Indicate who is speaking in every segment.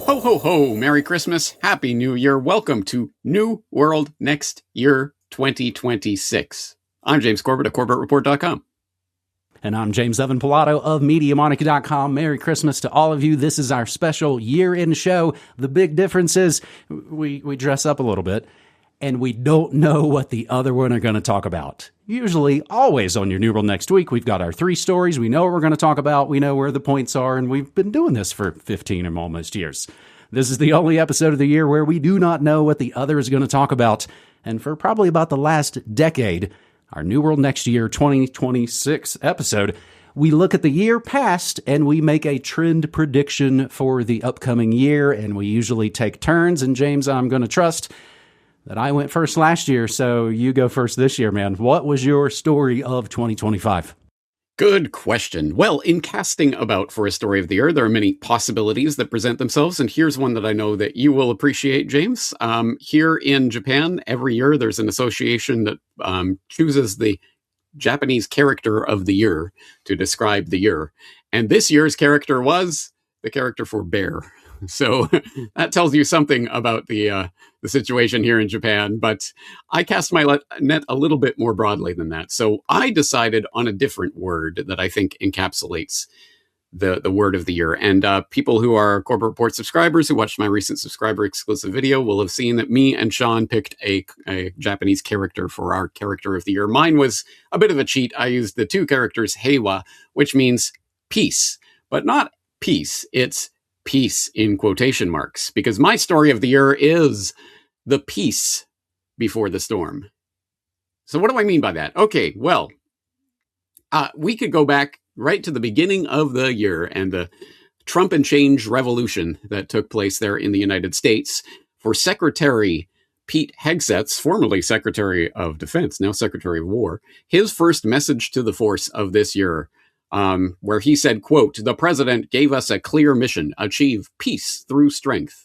Speaker 1: Ho, ho, ho. Merry Christmas. Happy New Year. Welcome to New World Next Year 2026. I'm James Corbett of CorbettReport.com.
Speaker 2: And I'm James Evan Pilato of MediaMarket.com. Merry Christmas to all of you. This is our special year-end show. The big difference is we dress up a little bit, and we don't know what the other one are going to talk about. Usually, always on your New World Next Week, we've got our 3 stories. We know what we're going to talk about. We know where the points are, and we've been doing this for 15 or almost years. This is the only episode of the year where we do not know what the other is going to talk about. And for probably about the last decade, our New World Next Year 2026 episode, we look at the year past and we make a trend prediction for the upcoming year. And we usually take turns. And James, I'm going to trust that I went first last year, so you go first this year, man. What was your story of 2025?
Speaker 1: Good question. Well, in casting about for a story of the year, there are many possibilities that present themselves, and here's one that I know that you will appreciate, James. Here in Japan, every year there's an association that chooses the Japanese character of the year to describe the year, and this year's character was the character for bear. So that tells you something about the situation here in Japan, but I cast my net a little bit more broadly than that. So I decided on a different word that I think encapsulates the word of the year. And people who are Corbett Report subscribers who watched my recent subscriber exclusive video will have seen that me and Sean picked a Japanese character for our character of the year. Mine was a bit of a cheat. I used the 2 characters heiwa, which means peace, but not peace. It's peace in quotation marks, because my story of the year is the peace before the storm. So what do I mean by that? Okay, well, we could go back right to the beginning of the year and the Trump and change revolution that took place there in the United States. For Secretary Pete Hegseth's, formerly Secretary of Defense, now Secretary of War, his first message to the force of this year, where he said, quote, "The president gave us a clear mission, achieve peace through strength,"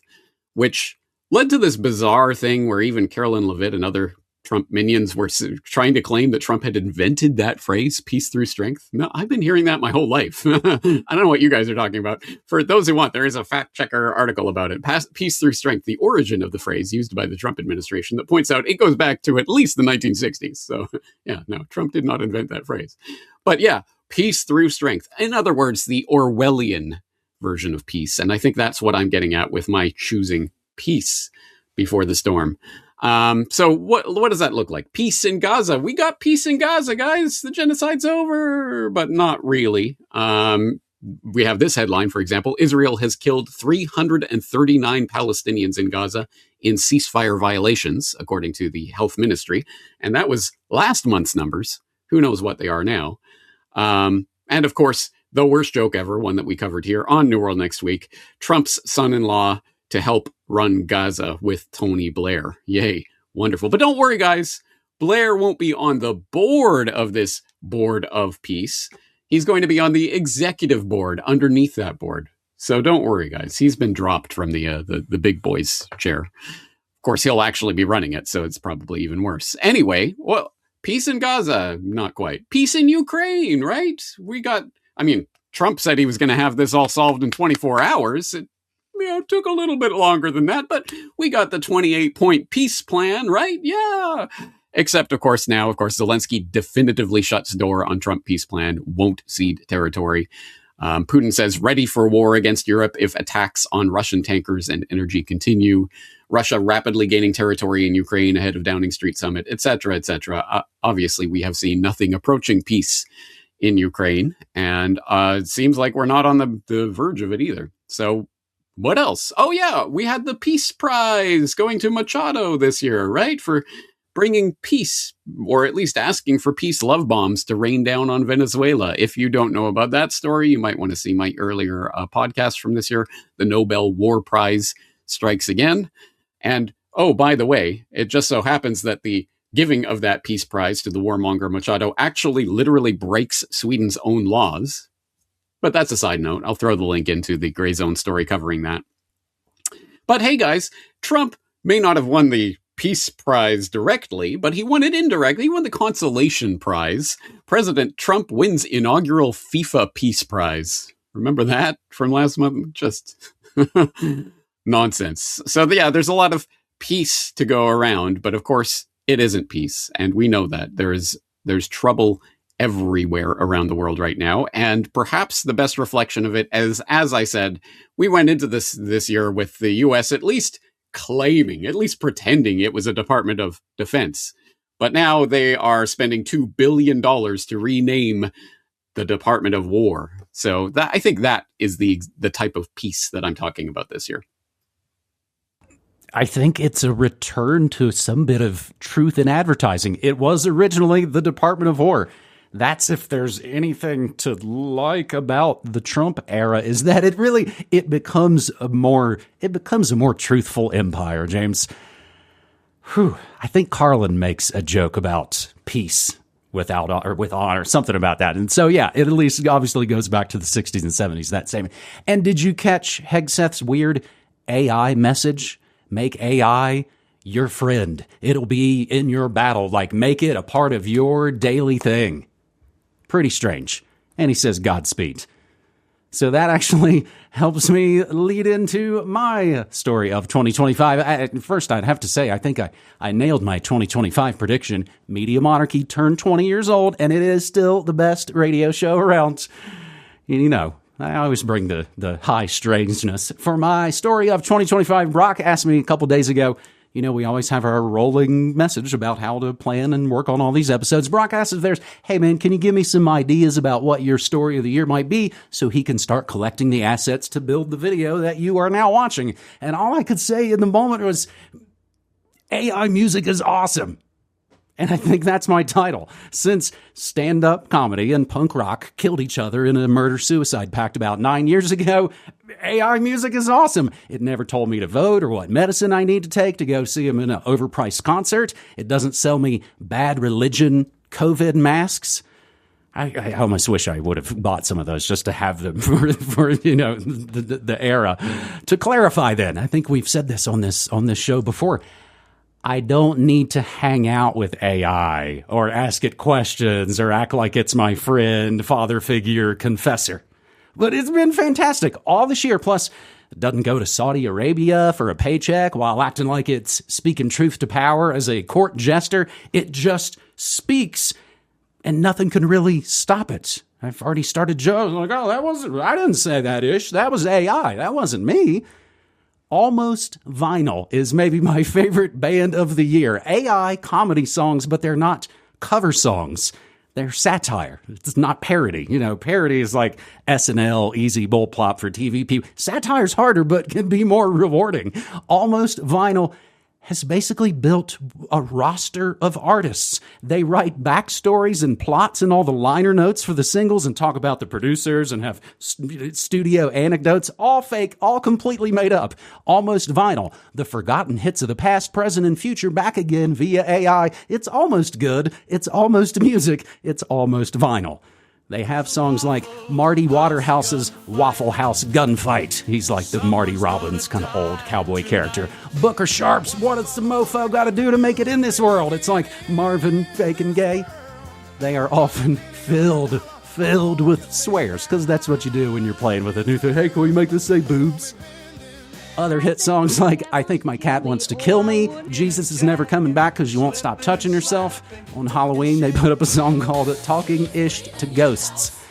Speaker 1: which led to this bizarre thing where even Carolyn Levitt and other Trump minions were trying to claim that Trump had invented that phrase, peace through strength. No, I've been hearing that my whole life. I don't know what you guys are talking about. For those who want, there is a fact checker article about it. Peace through strength, the origin of the phrase used by the Trump administration, that points out it goes back to at least the 1960s. So yeah, no, Trump did not invent that phrase. But yeah, peace through strength. In other words, the Orwellian version of peace. And I think that's what I'm getting at with my choosing peace before the storm. So what does that look like? Peace in Gaza. We got peace in Gaza, guys. The genocide's over, but not really. We have this headline, for example: Israel has killed 339 Palestinians in Gaza in ceasefire violations, according to the health ministry. And that was last month's numbers. Who knows what they are now? And of course, the worst joke ever, one that we covered here on New World Next Week: Trump's son-in-law to help run Gaza with Tony Blair. Yay, wonderful. But don't worry, guys. Blair won't be on the board of this board of peace. He's going to be on the executive board underneath that board. So don't worry, guys. He's been dropped from the big boys chair. Of course, he'll actually be running it, so it's probably even worse. Anyway, well, peace in Gaza, not quite. Peace in Ukraine, right? Trump said he was going to have this all solved in 24 hours. It took a little bit longer than that, but we got the 28-point peace plan, right? Yeah. Except, of course, Zelensky definitively shuts door on Trump peace plan, won't cede territory. Putin says ready for war against Europe if attacks on Russian tankers and energy continue. Russia rapidly gaining territory in Ukraine ahead of Downing Street summit, etc., etc. Obviously, we have seen nothing approaching peace in Ukraine, and it seems like we're not on the verge of it either. So what else? Oh, yeah, we had the Peace Prize going to Machado this year, right? For bringing peace, or at least asking for peace love bombs to rain down on Venezuela. If you don't know about that story, you might want to see my earlier podcast from this year. The Nobel War Prize strikes again. And, oh, by the way, it just so happens that the giving of that Peace Prize to the warmonger Machado actually literally breaks Sweden's own laws. But that's a side note. I'll throw the link into the Gray Zone story covering that. But hey, guys, Trump may not have won the Peace Prize directly, but he won it indirectly. He won the consolation prize. President Trump wins inaugural FIFA Peace Prize. Remember that from last month? Just nonsense. So yeah, there's a lot of peace to go around, but of course it isn't peace. And we know that there's trouble everywhere around the world right now. And perhaps the best reflection of it, as I said, we went into this year with the US at least claiming, at least pretending it was a Department of Defense. But now they are spending $2 billion to rename the Department of War. So I think that is the type of peace that I'm talking about this year.
Speaker 2: I think it's a return to some bit of truth in advertising. It was originally the Department of War. That's if there's anything to like about the Trump era, is that it becomes a more truthful empire, James. I think Carlin makes a joke about peace with honor, something about that. And so, yeah, it at least obviously goes back to the 60s and 70s, that same. And did you catch Hegseth's weird AI message? Make AI your friend. It'll be in your battle. Like, make it a part of your daily thing. Pretty strange. And he says Godspeed. So that actually helps me lead into my story of 2025. First, I'd have to say, I think I nailed my 2025 prediction. Media Monarchy turned 20 years old, and it is still the best radio show around. And, you know, I always bring the high strangeness. For my story of 2025, Brock asked me a couple days ago, you know, we always have our rolling message about how to plan and work on all these episodes. Brock asks if there's, hey man, can you give me some ideas about what your story of the year might be so he can start collecting the assets to build the video that you are now watching? And all I could say in the moment was, AI music is awesome. And I think that's my title. Since stand-up comedy and punk rock killed each other in a murder-suicide pact about 9 years ago, AI music is awesome. It never told me to vote or what medicine I need to take to go see him in an overpriced concert. It doesn't sell me bad religion COVID masks. I almost wish I would have bought some of those just to have them for you know, the era. To clarify then, I think we've said this on this show before. I don't need to hang out with AI or ask it questions or act like it's my friend, father figure, confessor. But it's been fantastic all this year. Plus, it doesn't go to Saudi Arabia for a paycheck while acting like it's speaking truth to power as a court jester. It just speaks, and nothing can really stop it. I've already started joking like, I didn't say that ish. That was AI. That wasn't me. Almost Vinyl is maybe my favorite band of the year. AI comedy songs, but they're not cover songs. They're satire. It's not parody. You know, parody is like SNL, easy bull plop for TV people. Satire's harder, but can be more rewarding. Almost Vinyl has basically built a roster of artists. They write backstories and plots and all the liner notes for the singles and talk about the producers and have studio anecdotes, all fake, all completely made up. Almost Vinyl, the forgotten hits of the past, present, and future back again via AI. It's almost good. It's almost music. It's almost vinyl. They have songs like Marty Waterhouse's Waffle House Gunfight. He's like the Marty Robbins kind of old cowboy character. Booker Sharp's What Does the Mofo Gotta Do to Make It in This World? It's like Marvin fake and gay. They are often filled with swears, because that's what you do when you're playing with a new thing. Hey, can we make this say boobs? Other hit songs like I Think My Cat Wants to Kill Me, Jesus Is Never Coming Back Because You Won't Stop Touching Yourself. On Halloween, they put up a song called Talking-ish to Ghosts.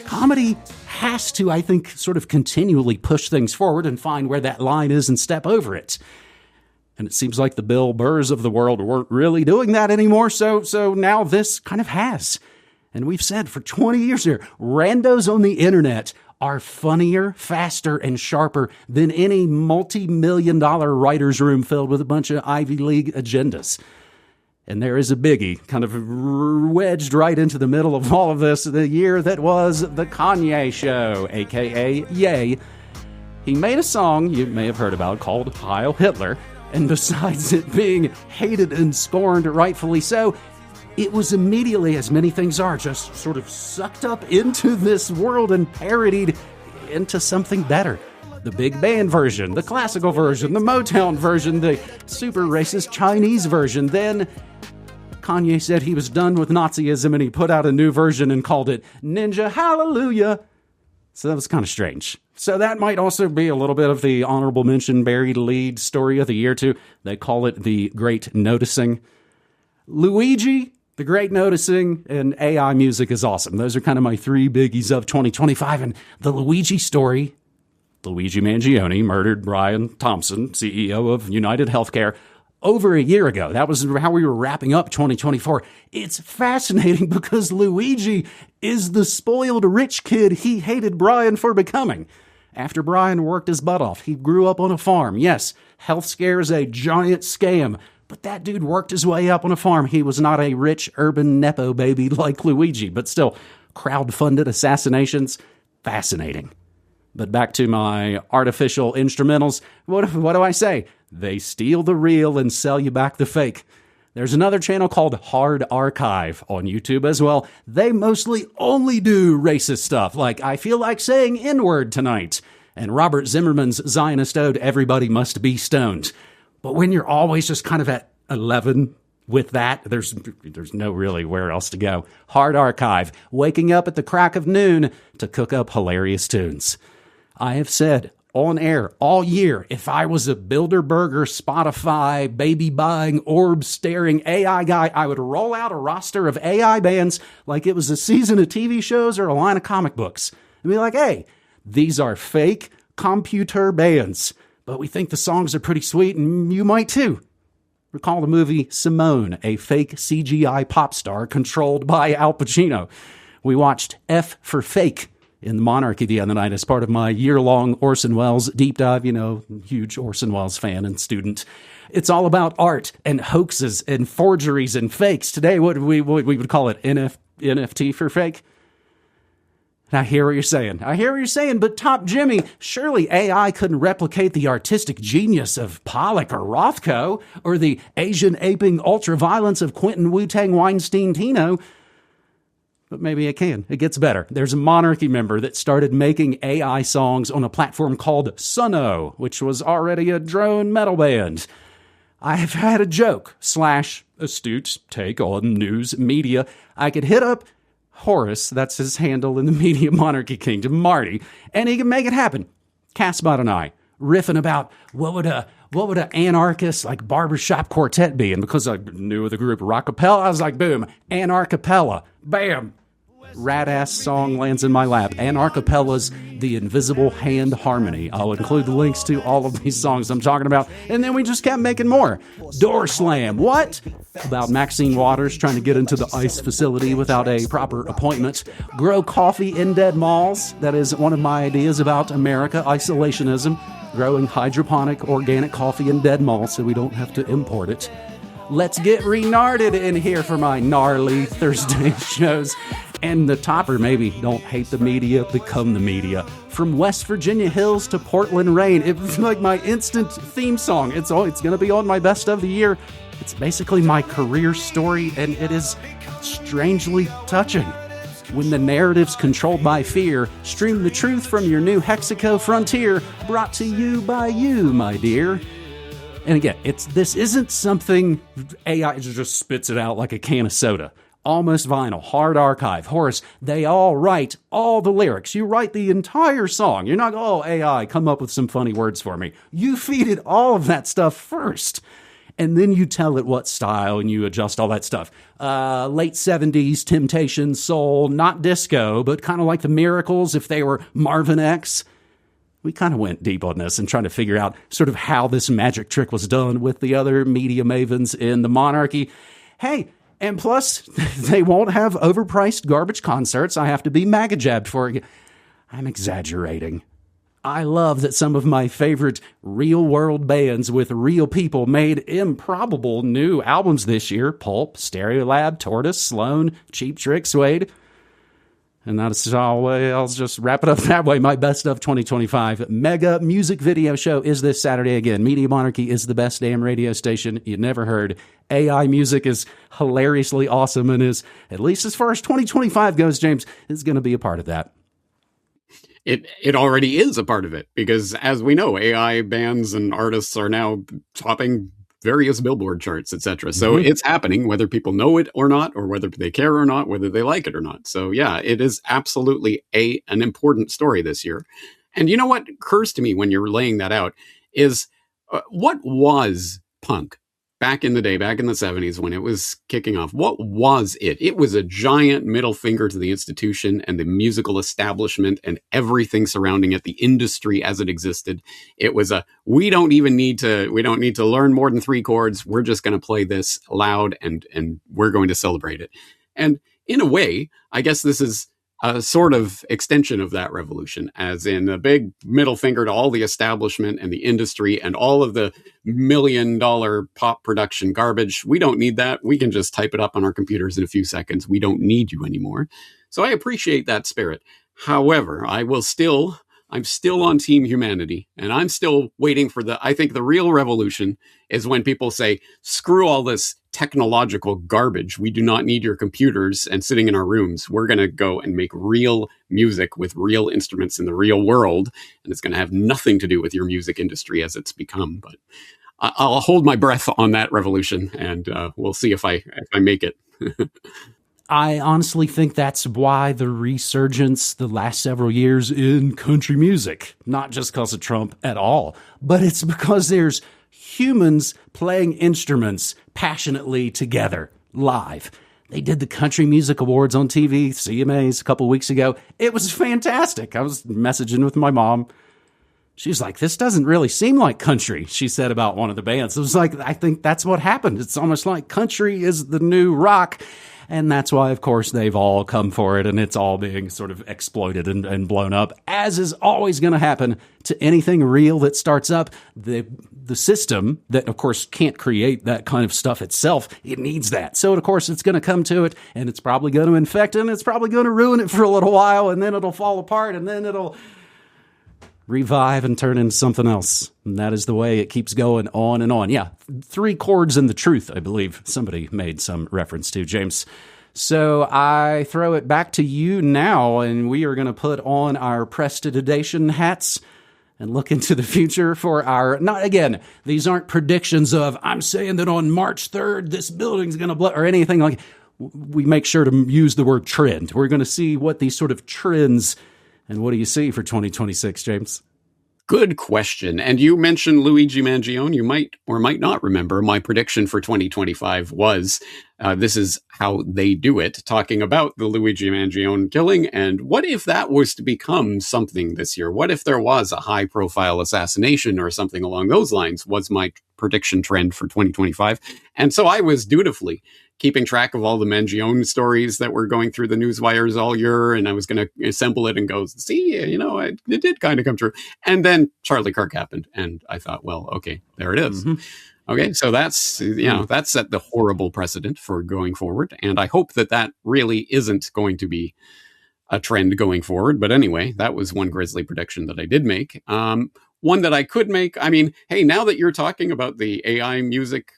Speaker 2: Comedy has to, I think, sort of continually push things forward and find where that line is and step over it. And it seems like the Bill Burrs of the world weren't really doing that anymore, so now this kind of has. And we've said for 20 years here, randos on the internet are funnier, faster, and sharper than any multi-million-dollar writer's room filled with a bunch of Ivy League agendas. And there is a biggie kind of wedged right into the middle of all of this, the year that was the Kanye Show, a.k.a. Ye. He made a song you may have heard about called Heil Hitler, and besides it being hated and scorned, rightfully so, it was immediately, as many things are, just sort of sucked up into this world and parodied into something better. The big band version, the classical version, the Motown version, the super racist Chinese version. Then Kanye said he was done with Nazism and he put out a new version and called it Ninja Hallelujah. So that was kind of strange. So that might also be a little bit of the honorable mention buried lead story of the year, too. They call it the Great Noticing. Luigi, the Great Noticing, and AI music is awesome. Those are kind of my three biggies of 2025. And the Luigi story, Luigi Mangione murdered Brian Thompson, CEO of United Healthcare, over a year ago. That was how we were wrapping up 2024. It's fascinating because Luigi is the spoiled rich kid he hated Brian for becoming. After Brian worked his butt off, he grew up on a farm. Yes, health scare is a giant scam, but that dude worked his way up on a farm. He was not a rich urban Nepo baby like Luigi, but still, crowd-funded assassinations, fascinating. But back to my artificial instrumentals, what do I say? They steal the real and sell you back the fake. There's another channel called Hard Archive on YouTube as well. They mostly only do racist stuff, like I feel like saying N-word tonight, and Robert Zimmerman's Zionist ode, Everybody Must Be Stoned. But when you're always just kind of at 11 with that, there's no really where else to go. Hard Archive, waking up at the crack of noon to cook up hilarious tunes. I have said on air all year, if I was a Bilderberger, Spotify, baby buying, orb staring AI guy, I would roll out a roster of AI bands like it was a season of TV shows or a line of comic books. And be like, hey, these are fake computer bands, but we think the songs are pretty sweet and you might too. Recall the movie Simone, a fake CGI pop star controlled by Al Pacino. We watched F for Fake in the Monarchy the other night as part of my year-long Orson Welles deep dive, huge Orson Welles fan and student. It's all about art and hoaxes and forgeries and fakes. Today, what we would call it NFT for fake. And I hear what you're saying. But Top Jimmy, surely AI couldn't replicate the artistic genius of Pollock or Rothko or the Asian aping ultraviolence of Quentin Wu-Tang Weinstein Tino. But maybe it can. It gets better. There's a Monarchy member that started making AI songs on a platform called Suno, which was already a drone metal band. I have had a joke / astute take on news media. I could hit up Horace, that's his handle in the media monarchy kingdom, Marty, and he can make it happen. Castbot and I, riffing about what would an anarchist like barbershop quartet be? And because I knew the group Rockapella, I was like, boom, Anarchapella, bam. Rat-ass song lands in my lap. Anarchapella's The Invisible Hand Harmony. I'll include the links to all of these songs I'm talking about. And then we just kept making more. Door Slam. What? About Maxine Waters trying to get into the ICE facility without a proper appointment. Grow coffee in dead malls. That is one of my ideas about America, isolationism. Growing hydroponic organic coffee in dead malls so we don't have to import it. Let's get renarded in here for my gnarly Thursday shows. And the topper, maybe, don't hate the media, become the media. From West Virginia hills to Portland rain. It was like my instant theme song. It's going to be on my best of the year. It's basically my career story, and it is strangely touching. When the narrative's controlled by fear, stream the truth from your New Mexico frontier, brought to you by you, my dear. And again, this isn't something AI just spits it out like a can of soda. Almost Vinyl, Hard Archive, Horace, they all write all the lyrics. You write the entire song. You're not, AI, come up with some funny words for me. You feed it all of that stuff first. And then you tell it what style and you adjust all that stuff. Late 70s, Temptation, soul, not disco, but kind of like the Miracles if they were Marvin X. We kind of went deep on this and trying to figure out sort of how this magic trick was done with the other media mavens in the monarchy. Hey, and plus, they won't have overpriced garbage concerts I have to be MAGA jabbed for. I'm exaggerating. I love that some of my favorite real-world bands with real people made improbable new albums this year. Pulp, Stereolab, Tortoise, Sloan, Cheap Trick, Suede. And that's all. I'll just wrap it up that way. My best of 2025 mega music video show is this Saturday again. Media Monarchy is the best damn radio station you never heard. AI music is hilariously awesome and is, at least as far as 2025 goes, James, is going to be a part of that.
Speaker 1: It already is a part of it because, as we know, AI bands and artists are now topping various Billboard charts, etc. So it's happening, whether people know it or not, or whether they care or not, whether they like it or not. So yeah, it is absolutely an important story this year. And you know what occurs to me when you're laying that out is what was punk back in the day, back in the 70s when it was kicking off? What was it? It was a giant middle finger to the institution and the musical establishment and everything surrounding it, the industry as it existed. It was we don't need to learn more than 3 chords. We're just going to play this loud and we're going to celebrate it. And in a way, I guess this is a sort of extension of that revolution, as in a big middle finger to all the establishment and the industry and all of the $1 million pop production garbage. We don't need that. We can just type it up on our computers in a few seconds. We don't need you anymore. So I appreciate that spirit. However, I'm still on Team Humanity, and I'm still waiting for I think the real revolution is when people say, screw all this technological garbage. We do not need your computers and sitting in our rooms. We're going to go and make real music with real instruments in the real world, and it's going to have nothing to do with your music industry as it's become. But I'll hold my breath on that revolution, and we'll see if I make it.
Speaker 2: I honestly think that's why the resurgence the last several years in country music, not just because of Trump at all, but it's because there's humans playing instruments passionately together live. They did the Country Music Awards on TV, CMAs, a couple weeks ago. It was fantastic. I was messaging with my mom. She was like, this doesn't really seem like country, she said about one of the bands. It was like, I think that's what happened. It's almost like country is the new rock. And that's why, of course, they've all come for it, and it's all being sort of exploited and blown up, as is always going to happen to anything real that starts up. The system that, of course, can't create that kind of stuff itself, it needs that. So, of course, it's going to come to it, and it's probably going to infect it, and it's probably going to ruin it for a little while, and then it'll fall apart, and then it'll revive and turn into something else. And that is the way it keeps going on and on. Yeah, 3 chords and the truth, I believe somebody made some reference to, James. So I throw it back to you now, and we are going to put on our prestidigitation hats and look into the future for our, not again, these aren't predictions of, I'm saying that on March 3rd, this building's going to blow, or anything like. We make sure to use the word trend. We're going to see what these sort of trends. And what do you see for 2026, James?
Speaker 1: Good question. And you mentioned Luigi Mangione. You might or might not remember my prediction for 2025 was, this is how they do it, talking about the Luigi Mangione killing. And what if that was to become something this year? What if there was a high-profile assassination or something along those lines, was my prediction trend for 2025. And so I was dutifully keeping track of all the Mangione stories that were going through the news wires all year, and I was going to assemble it and go, see, it did kind of come true. And then Charlie Kirk happened, and I thought, well, okay, there it is. Mm-hmm. Okay, so that's, that set the horrible precedent for going forward, and I hope that really isn't going to be a trend going forward. But anyway, that was one grisly prediction that I did make. One that I could make, hey, now that you're talking about the AI music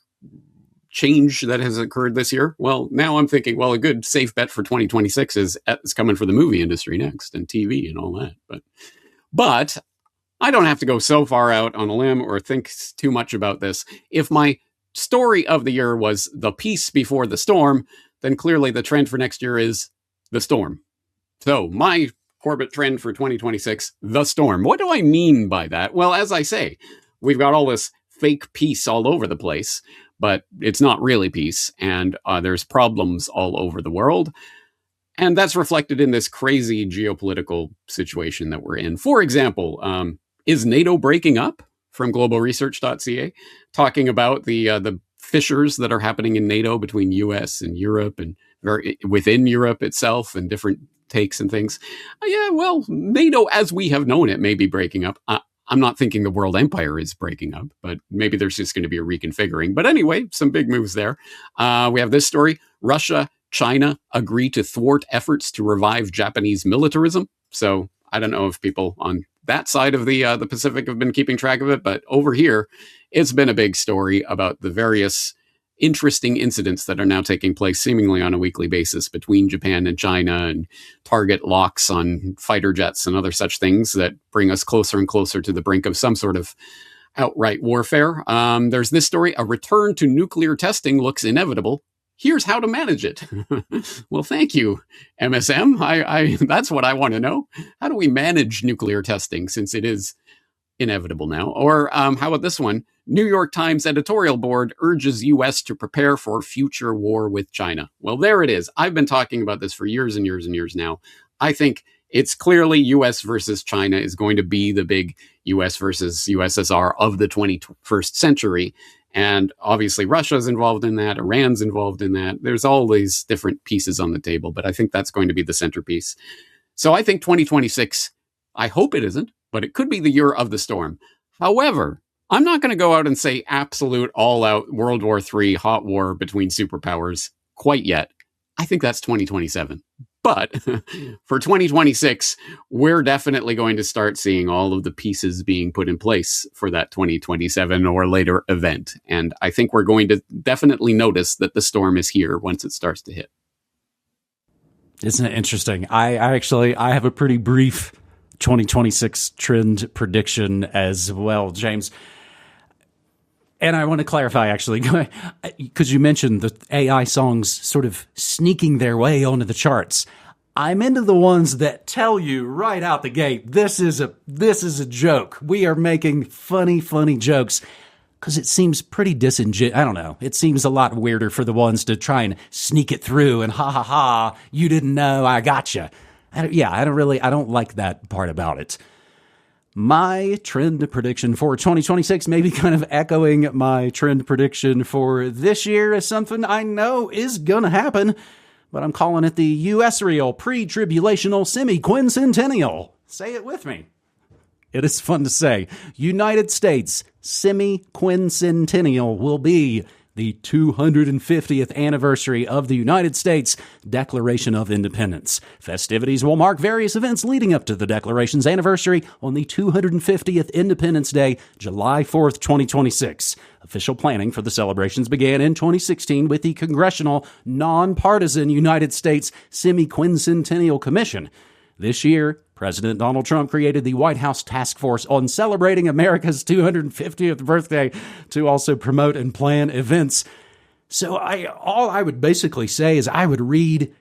Speaker 1: change that has occurred this year, well, now I'm thinking, well, a good safe bet for 2026 is coming for the movie industry next, and TV and all that. But I don't have to go so far out on a limb or think too much about this. If my story of the year was the peace before the storm, then clearly the trend for next year is the storm. So my Corbett trend for 2026, the storm. What do I mean by that? Well, as I say, we've got all this fake peace all over the place, but it's not really peace, and there's problems all over the world. And that's reflected in this crazy geopolitical situation that we're in. For example, is NATO breaking up? From globalresearch.ca, talking about the fissures that are happening in NATO between US and Europe and within Europe itself, and different takes and things. Yeah, well, NATO as we have known it may be breaking up. I'm not thinking the world empire is breaking up, but maybe there's just going to be a reconfiguring. But anyway, some big moves there. We have this story. Russia, China agree to thwart efforts to revive Japanese militarism. So I don't know if people on that side of the Pacific have been keeping track of it, but over here, it's been a big story about the various interesting incidents that are now taking place seemingly on a weekly basis between Japan and China, and target locks on fighter jets and other such things that bring us closer and closer to the brink of some sort of outright warfare. There's this story: a return to nuclear testing looks inevitable. Here's how to manage it. Well, thank you, MSM. I that's what I want to know. How do we manage nuclear testing since it is inevitable now? Or how about this one? New York Times editorial board urges U.S. to prepare for future war with China. Well, there it is. I've been talking about this for years and years and years now. I think it's clearly U.S. versus China is going to be the big U.S. versus USSR of the 21st century. And obviously, Russia's involved in that. Iran's involved in that. There's all these different pieces on the table, but I think that's going to be the centerpiece. So I think 2026, I hope it isn't, but it could be the year of the storm. However, I'm not going to go out and say absolute all-out World War III hot war between superpowers quite yet. I think that's 2027. But for 2026, we're definitely going to start seeing all of the pieces being put in place for that 2027 or later event. And I think we're going to definitely notice that the storm is here once it starts to hit.
Speaker 2: Isn't it interesting? I have a pretty brief 2026 trend prediction as well, James. And I want to clarify, actually, because you mentioned the AI songs sort of sneaking their way onto the charts. I'm into the ones that tell you right out the gate, this is a joke. We are making funny jokes, because it seems pretty disingenuous. I don't know. It seems a lot weirder for the ones to try and sneak it through and ha ha ha, you didn't know, I gotcha. I don't like that part about it. My trend prediction for 2026, maybe kind of echoing my trend prediction for this year, is something I know is going to happen, but I'm calling it the US-real pre-tribulational semi-quincentennial. Say it with me. It is fun to say. United States semi-quincentennial will be the 250th anniversary of the United States Declaration of Independence. Festivities will mark various events leading up to the Declaration's anniversary on the 250th Independence Day, July 4th, 2026. Official planning for the celebrations began in 2016 with the Congressional Nonpartisan United States Semi-Quincentennial Commission. This year, President Donald Trump created the White House Task Force on celebrating America's 250th birthday to also promote and plan events. So all I would basically say is I would read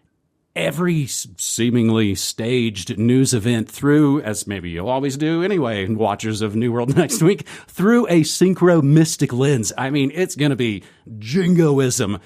Speaker 2: every seemingly staged news event through, as maybe you'll always do anyway, watchers of New World Next Week, through a synchro-mystic lens. I mean, it's going to be jingoism,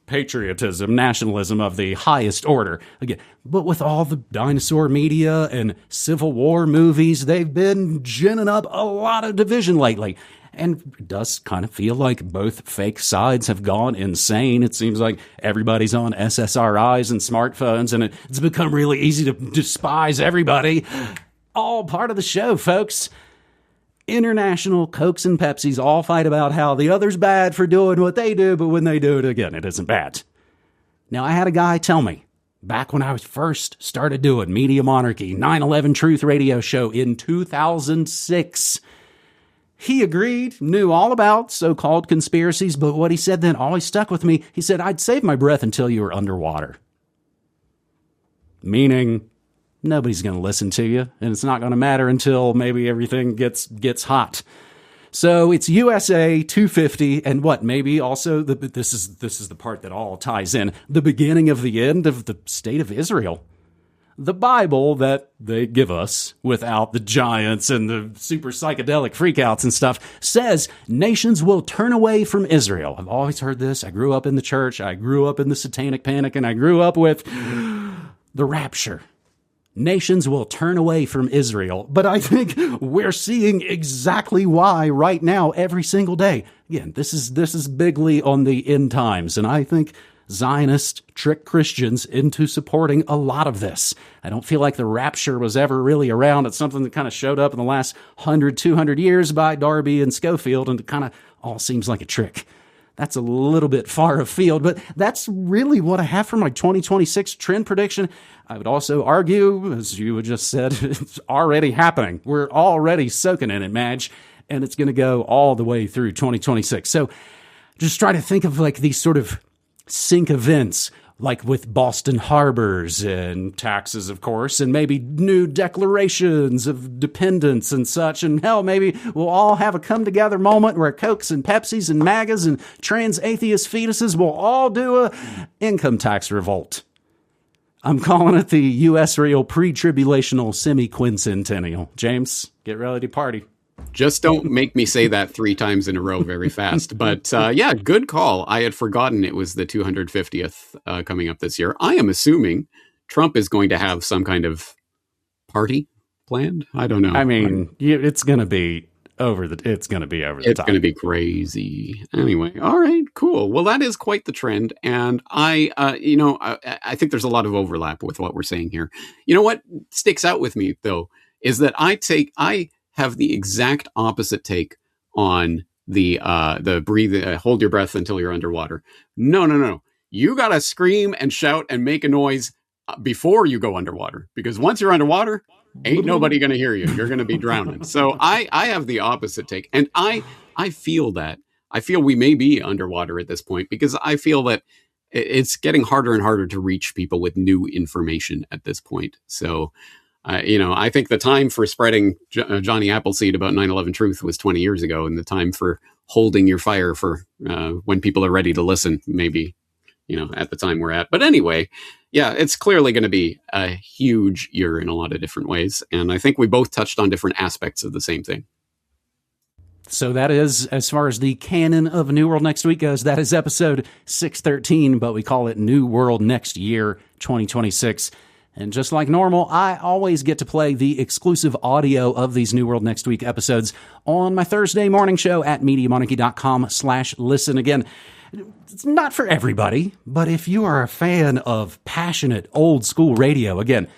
Speaker 2: patriotism, nationalism of the highest order. Again, but with all the dinosaur media and Civil War movies, they've been ginning up a lot of division lately. And it does kind of feel like both fake sides have gone insane. It seems like everybody's on SSRIs and smartphones, and it's become really easy to despise everybody. All part of the show, folks. International Cokes and Pepsis all fight about how the other's bad for doing what they do, but when they do it again, it isn't bad. Now, I had a guy tell me, back when I was first started doing Media Monarchy, 9/11 Truth Radio Show in 2006, he agreed, knew all about so-called conspiracies, but what he said then always stuck with me. He said, I'd save my breath until you were underwater. Meaning, nobody's going to listen to you, and it's not going to matter until maybe everything gets hot. So it's USA 250, and what, maybe also, this is the part that all ties in, the beginning of the end of the state of Israel. The Bible that they give us, without the giants and the super psychedelic freakouts and stuff, says nations will turn away from Israel. I've always heard this. I grew up in the church. I grew up in the Satanic Panic, and I grew up with the rapture. Nations will turn away from Israel. But I think we're seeing exactly why right now, every single day. Again, this is bigly on the end times, and I think Zionists trick Christians into supporting a lot of this. I don't feel like the rapture was ever really around. It's something that kind of showed up in the last 100, 200 years by Darby and Schofield, and it kind of all seems like a trick. That's a little bit far afield, but that's really what I have for my 2026 trend prediction. I would also argue, as you just said, it's already happening. We're already soaking in it, Madge, and it's going to go all the way through 2026. So just try to think of like these sort of sync events. like with Boston harbors and taxes, of course, and maybe new declarations of dependence and such. And hell, maybe we'll all have a come together moment where Cokes and Pepsis and MAGAs and trans atheist fetuses will all do a income tax revolt. I'm calling it the U.S. real pre-tribulational semi-quincentennial. James, get ready to party.
Speaker 1: Just don't make me say that 3 times in a row very fast. But yeah, good call. I had forgotten it was the 250th coming up this year. I am assuming Trump is going to have some kind of party planned. I don't know.
Speaker 2: I mean, it's going to be over the top. It's going to
Speaker 1: be crazy. Anyway, all right, cool. Well, that is quite the trend. And I think there's a lot of overlap with what we're saying here. You know what sticks out with me, though, is that I have the exact opposite take on the breathe, hold your breath until you're underwater. No. You got to scream and shout and make a noise before you go underwater, because once you're underwater, ain't nobody going to hear you. You're going to be drowning. So I have the opposite take. And I feel that. I feel we may be underwater at this point, because I feel that it's getting harder and harder to reach people with new information at this point. So I think the time for spreading Johnny Appleseed about 9/11 truth was 20 years ago, and the time for holding your fire for when people are ready to listen, maybe, at the time we're at. But anyway, yeah, it's clearly going to be a huge year in a lot of different ways. And I think we both touched on different aspects of the same thing.
Speaker 2: So that is, as far as the canon of New World Next Week goes, that is episode 613, but we call it New World Next Year 2026. And just like normal, I always get to play the exclusive audio of these New World Next Week episodes on my Thursday morning show at MediaMonarchy.com/listen. Again, it's not for everybody, but if you are a fan of passionate old school radio, again,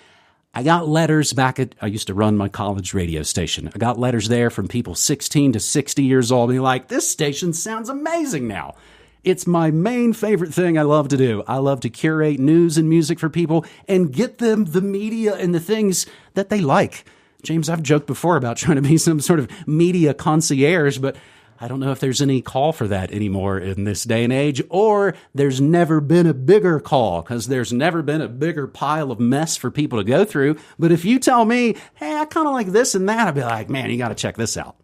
Speaker 2: I got letters I used to run my college radio station. I got letters there from people 16 to 60 years old being like, this station sounds amazing now. It's my main favorite thing I love to do. I love to curate news and music for people and get them the media and the things that they like. James, I've joked before about trying to be some sort of media concierge, but I don't know if there's any call for that anymore in this day and age, or there's never been a bigger call, because there's never been a bigger pile of mess for people to go through. But if you tell me, hey, I kind of like this and that, I'll be like, man, you got to check this out.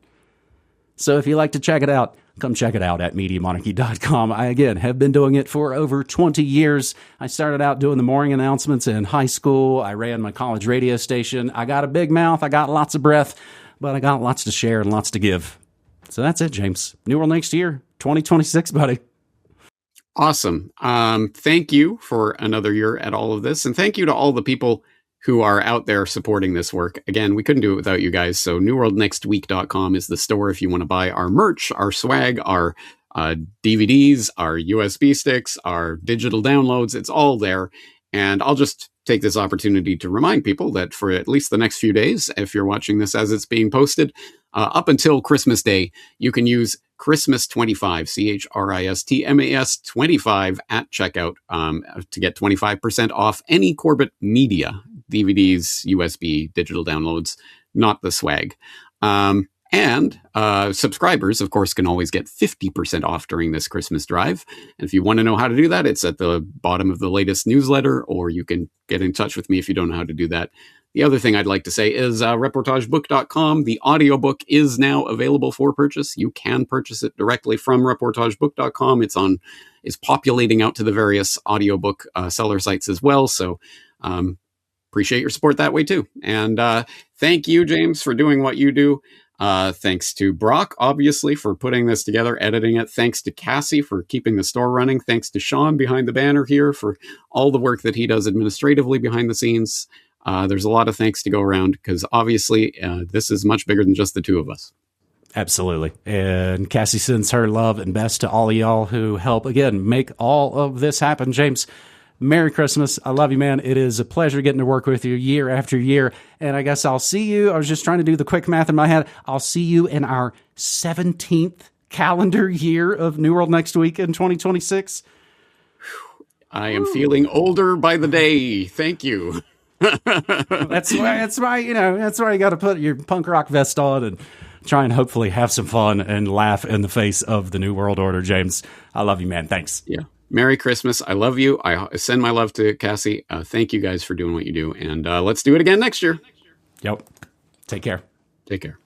Speaker 2: So if you like to check it out, come check it out at MediaMonarchy.com. I, again, have been doing it for over 20 years. I started out doing the morning announcements in high school. I ran my college radio station. I got a big mouth. I got lots of breath, but I got lots to share and lots to give. So that's it, James. New World Next Year, 2026, buddy.
Speaker 1: Awesome. Thank you for another year at all of this. And thank you to all the people who are out there supporting this work. Again, we couldn't do it without you guys. So newworldnextweek.com is the store if you want to buy our merch, our swag, our DVDs, our USB sticks, our digital downloads. It's all there. And I'll just take this opportunity to remind people that for at least the next few days, if you're watching this as it's being posted, up until Christmas Day, you can use Christmas 25, CHRISTMAS 25 at checkout to get 25% off any Corbett Media DVDs, USB, digital downloads, not the swag. And subscribers, of course, can always get 50% off during this Christmas drive. And if you want to know how to do that, it's at the bottom of the latest newsletter, or you can get in touch with me if you don't know how to do that. The other thing I'd like to say is reportagebook.com. The audiobook is now available for purchase. You can purchase it directly from reportagebook.com. It's populating out to the various audiobook seller sites as well. So appreciate your support that way too. And thank you, James, for doing what you do. Thanks to Brock, obviously, for putting this together, editing it. Thanks to Cassie for keeping the store running. Thanks to Sean behind the banner here for all the work that he does administratively behind the scenes. There's a lot of thanks to go around, because obviously this is much bigger than just the two of us.
Speaker 2: Absolutely. And Cassie sends her love and best to all of y'all who help, again, make all of this happen. James, Merry Christmas. I love you, man. It is a pleasure getting to work with you year after year. And I guess I'll see you. I was just trying to do the quick math in my head. I'll see you in our 17th calendar year of New World Next Week in 2026.
Speaker 1: I am feeling older by the day. Thank you.
Speaker 2: That's why you got to put your punk rock vest on and try and hopefully have some fun and laugh in the face of the New World Order. James, I love you, man. Thanks.
Speaker 1: Yeah. Merry Christmas. I love you. I send my love to Cassie. Thank you guys for doing what you do. And let's do it again next year.
Speaker 2: Yep. Take care.
Speaker 1: Take care.